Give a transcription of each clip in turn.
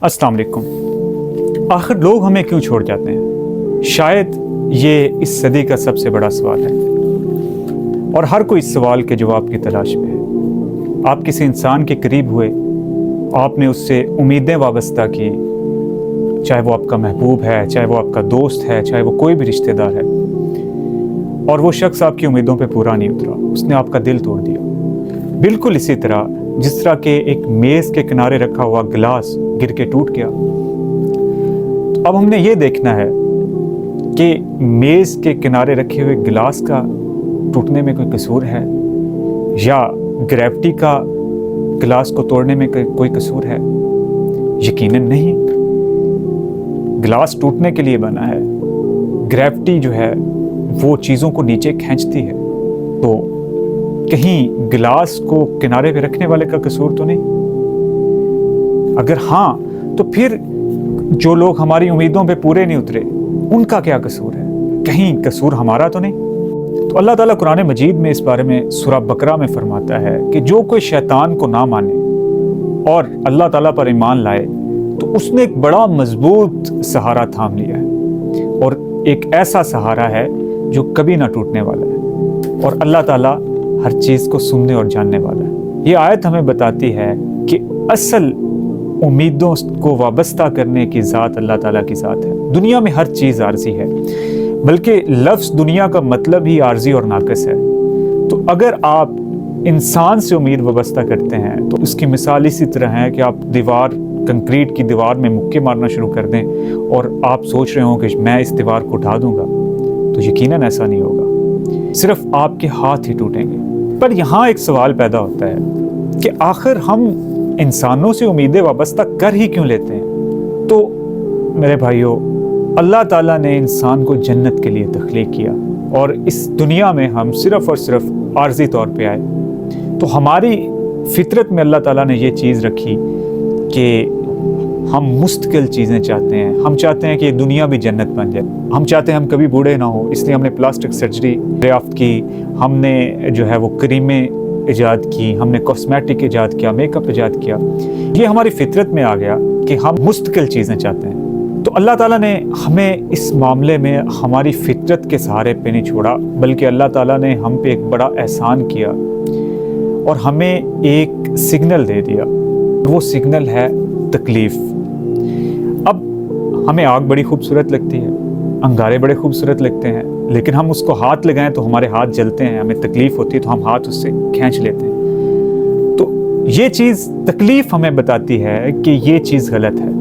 अस्सलाम वालेकुम। आखिर लोग हमें क्यों छोड़ जाते हैं? शायद ये इस सदी का सबसे बड़ा सवाल है और हर कोई इस सवाल के जवाब की तलाश में है। आप किसी इंसान के करीब हुए, आपने उससे उम्मीदें वाबस्ता की, चाहे वो आपका महबूब है, चाहे वो आपका दोस्त है, चाहे वो कोई भी रिश्तेदार है, और वो शख्स आपकी उम्मीदों पे पूरा नहीं उतरा, उसने आपका दिल तोड़ दिया। बिल्कुल इसी तरह जिस तरह के एक मेज़ के किनारे रखा हुआ गिलास गिर के टूट गया। तो अब हमने ये देखना है कि मेज़ के किनारे रखे हुए गिलास का टूटने में कोई कसूर है या ग्रेविटी का गिलास को तोड़ने में कोई कसूर है? यकीनन नहीं। गिलास टूटने के लिए बना है। ग्रेविटी जो है वो चीज़ों को नीचे खींचती है, तो कहीं गिलास को किनारे पे रखने वाले का कसूर तो नहीं? अगर हाँ, तो फिर जो लोग हमारी उम्मीदों पे पूरे नहीं उतरे उनका क्या कसूर है? कहीं कसूर हमारा तो नहीं? तो अल्लाह ताला कुरान मजीद में इस बारे में सूरह बकरा में फरमाता है कि जो कोई शैतान को ना माने और अल्लाह ताला पर ईमान लाए तो उसने एक बड़ा मजबूत सहारा थाम लिया है, और एक ऐसा सहारा है जो कभी ना टूटने वाला है, और अल्लाह ताला हर चीज़ को सुनने और जानने वाला है। ये आयत हमें बताती है कि असल उम्मीदों को वाबस्ता करने की ज़ात अल्लाह ताला की ज़ात है। दुनिया में हर चीज़ आर्जी है, बल्कि लफ्ज़ दुनिया का मतलब ही आर्जी और नाक़िस है। तो अगर आप इंसान से उम्मीद वाबस्ता करते हैं तो उसकी मिसाल इसी तरह है कि आप कंक्रीट की दीवार में मुक्के मारना शुरू कर दें और आप सोच रहे हो कि मैं इस दीवार को उठा दूंगा, तो यकीनन ऐसा नहीं होगा, सिर्फ आपके हाथ ही टूटेंगे। पर यहाँ एक सवाल पैदा होता है कि आखिर हम इंसानों से उम्मीदें वाबस्ता कर ही क्यों लेते हैं? तो मेरे भाइयों, अल्लाह ताला ने इंसान को जन्नत के लिए तख्लीक किया और इस दुनिया में हम सिर्फ और सिर्फ आर्जी तौर पे आए। तो हमारी फितरत में अल्लाह ताला ने ये चीज़ रखी कि हम मुस्तकिल चीज़ें चाहते हैं। हम चाहते हैं कि ये दुनिया भी जन्नत बन जाए। हम चाहते हैं हम कभी बूढ़े ना हो, इसलिए हमने प्लास्टिक सर्जरी दरियाफ्त की, हमने जो है वो क्रीमें ईजाद की, हमने कॉस्मेटिक ईजाद किया, मेकअप ईजाद किया। ये हमारी फितरत में आ गया कि हम मुस्तकिल चीज़ें चाहते हैं। तो अल्लाह ताला ने हमें इस मामले में हमारी फितरत के सहारे पे नहीं छोड़ा, बल्कि अल्लाह ताला ने हम पे एक बड़ा एहसान किया और हमें एक सिग्नल दे दिया। वो सिग्नल है तकलीफ़। अब हमें आग बड़ी खूबसूरत लगती है, अंगारे बड़े खूबसूरत लगते हैं, लेकिन हम उसको हाथ लगाएं तो हमारे हाथ जलते हैं, हमें तकलीफ़ होती है तो हम हाथ उससे खींच लेते हैं। तो ये चीज़ तकलीफ़ हमें बताती है कि ये चीज़ गलत है।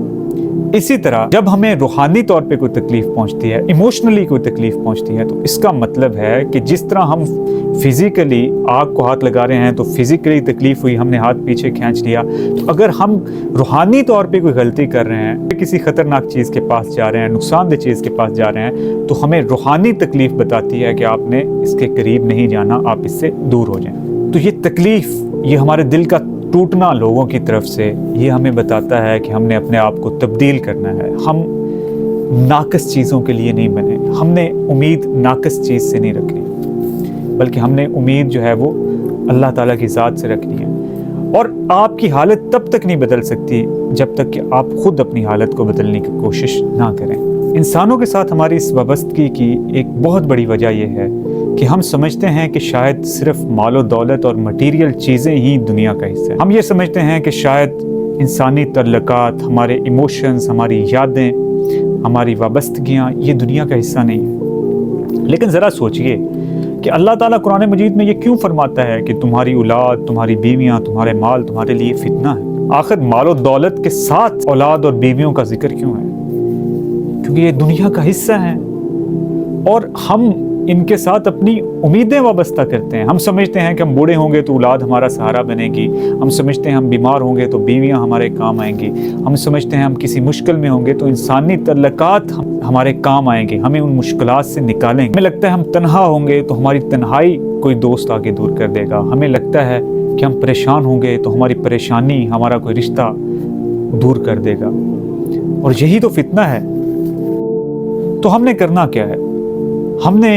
इसी तरह जब हमें रूहानी तौर पे कोई तकलीफ़ पहुंचती है, इमोशनली कोई तकलीफ़ पहुंचती है, तो इसका मतलब है कि जिस तरह हम फिज़िकली आग को हाथ लगा रहे हैं तो फिज़िकली तकलीफ़ हुई, हमने हाथ पीछे खींच लिया। तो अगर हम रूहानी तौर पे कोई गलती कर रहे हैं, किसी ख़तरनाक चीज़ के पास जा रहे हैं, नुकसानदेह चीज़ के पास जा रहे हैं, तो हमें रूहानी तकलीफ़ बताती है कि आपने इसके करीब नहीं जाना, आप इससे दूर हो जाएं। तो ये तकलीफ़, ये हमारे दिल का टूटना लोगों की तरफ से, ये हमें बताता है कि हमने अपने आप को तब्दील करना है। हम नाक़िस चीज़ों के लिए नहीं बने। हमने उम्मीद नाक़िस चीज़ से नहीं रखनी, बल्कि हमने उम्मीद जो है वो अल्लाह ताला की ज़ात से रखनी है। और आपकी हालत तब तक नहीं बदल सकती जब तक कि आप ख़ुद अपनी हालत को बदलने की कोशिश ना करें। इंसानों के साथ हमारी इस वाबस्तगी की एक बहुत बड़ी वजह यह है कि हम समझते हैं कि शायद सिर्फ मालो दौलत और मटीरियल चीज़ें ही दुनिया का हिस्सा है। हम ये समझते हैं कि शायद इंसानी तल्लुकात, हमारे इमोशंस, हमारी यादें, हमारी वाबस्तगियाँ ये दुनिया का हिस्सा नहीं है। लेकिन ज़रा सोचिए कि अल्लाह ताला कुरान मजीद में ये क्यों फरमाता है कि तुम्हारी औलाद, तुम्हारी बीवियाँ, तुम्हारे माल तुम्हारे लिए फितना है? आखिर मालो दौलत के साथ औलाद और बीवियों का जिक्र क्यों है? क्योंकि ये दुनिया का हिस्सा है और हम इनके साथ अपनी उम्मीदें वाबस्ता करते हैं। हम समझते हैं कि हम बूढ़े होंगे तो औलाद हमारा सहारा बनेगी, हम समझते हैं हम बीमार होंगे तो बीवियां हमारे काम आएंगी, हम समझते हैं हम किसी मुश्किल में होंगे तो इंसानी तल्लुकात हमारे काम आएंगे, हमें उन मुश्किलात से निकालेंगे। हमें लगता है हम तन्हा होंगे तो हमारी तन्हाई कोई दोस्त आके दूर कर देगा। हमें लगता है कि हम परेशान होंगे तो हमारी परेशानी हमारा कोई रिश्ता दूर कर देगा, और यही तो फितना है। तो हमने करना क्या है? हमने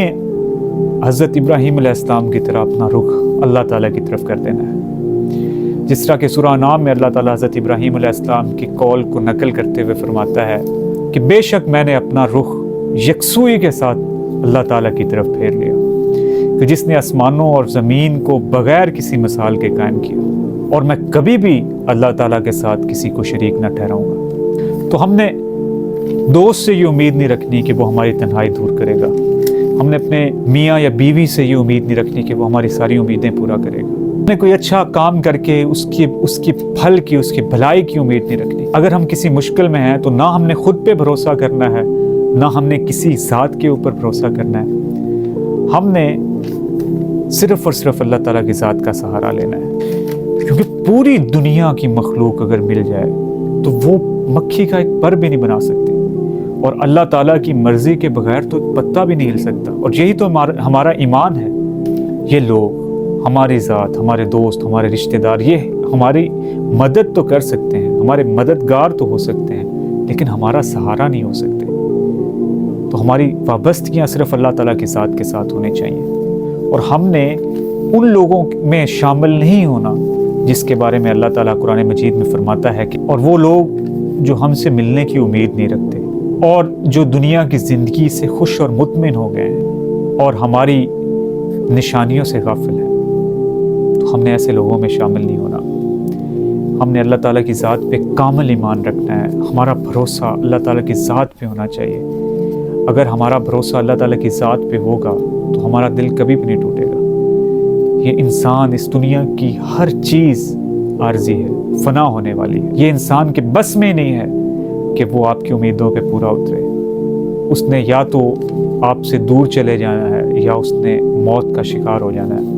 हज़रत इब्राहीम अलैहिस्सलाम की तरह अपना रुख अल्लाह ताला की तरफ कर देना है। جس طرح کہ سورہ انعام میں اللہ تعالیٰ حضرت ابراہیم علیہ السلام کی قول کو نقل کرتے ہوئے فرماتا ہے کہ بے شک میں نے اپنا رخ یکسوئی کے ساتھ اللہ تعالیٰ کی طرف پھیر لیا، کہ جس نے آسمانوں اور زمین کو بغیر کسی مثال کے قائم کیا، اور میں کبھی بھی اللہ تعالیٰ کے ساتھ کسی کو شریک نہ ٹھہراؤں گا۔ تو ہم نے دوست سے یہ امید نہیں رکھنی کہ وہ ہماری تنہائی دور کرے گا، ہم نے اپنے میاں یا بیوی سے یہ امید نہیں رکھنی کہ وہ ہماری ساری امیدیں پورا کرے گا، ہم نے کوئی اچھا کام کر کے اس کی پھل کی، اس کی بھلائی کی امید نہیں رکھنی۔ اگر ہم کسی مشکل میں ہیں تو نہ ہم نے خود پہ بھروسہ کرنا ہے، نہ ہم نے کسی ذات کے اوپر بھروسہ کرنا ہے، ہم نے صرف اور صرف اللہ تعالیٰ کی ذات کا سہارا لینا ہے، کیونکہ پوری دنیا کی مخلوق اگر مل جائے تو وہ مکھی کا ایک پر بھی نہیں بنا سکتی، اور اللہ تعالیٰ کی مرضی کے بغیر تو ایک پتا بھی نہیں ہل سکتا۔ اور یہی تو ہمارا ایمان ہے۔ یہ لوگ، ہماری ذات، ہمارے دوست، ہمارے رشتہ دار، یہ ہماری مدد تو کر سکتے ہیں، ہمارے مددگار تو ہو سکتے ہیں، لیکن ہمارا سہارا نہیں ہو سکتے۔ تو ہماری وابستگیاں صرف اللہ تعالیٰ کی ذات کے ساتھ ہونی چاہیے، اور ہم نے ان لوگوں میں شامل نہیں ہونا جس کے بارے میں اللہ تعالیٰ قرآن مجید میں فرماتا ہے کہ اور وہ لوگ جو ہم سے ملنے کی امید نہیں رکھتے اور جو دنیا کی زندگی سے خوش اور مطمئن ہو گئے ہیں اور ہماری نشانیوں سے غافل ہیں، تو ہم نے ایسے لوگوں میں شامل نہیں ہونا۔ ہم نے اللہ تعالیٰ کی ذات پہ کامل ایمان رکھنا ہے، ہمارا بھروسہ اللہ تعالیٰ کی ذات پہ ہونا چاہیے۔ اگر ہمارا بھروسہ اللہ تعالیٰ کی ذات پہ ہوگا تو ہمارا دل کبھی بھی نہیں ٹوٹے گا۔ یہ انسان، اس دنیا کی ہر چیز عارضی ہے، فنا ہونے والی ہے۔ یہ انسان کے بس میں نہیں ہے کہ وہ آپ کی امیدوں پہ پورا اترے۔ اس نے یا تو آپ سے دور چلے جانا ہے یا اس نے موت کا شکار ہو جانا ہے۔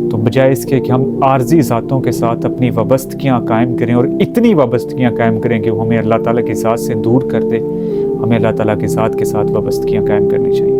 تو بجائے اس کے کہ ہم عارضی ذاتوں کے ساتھ اپنی وابستگیاں قائم کریں، اور اتنی وابستگیاں قائم کریں کہ وہ ہمیں اللہ تعالیٰ کی ذات سے دور کر دے، ہمیں اللہ تعالیٰ کی ذات کے ساتھ وابستگیاں قائم کرنی چاہیے۔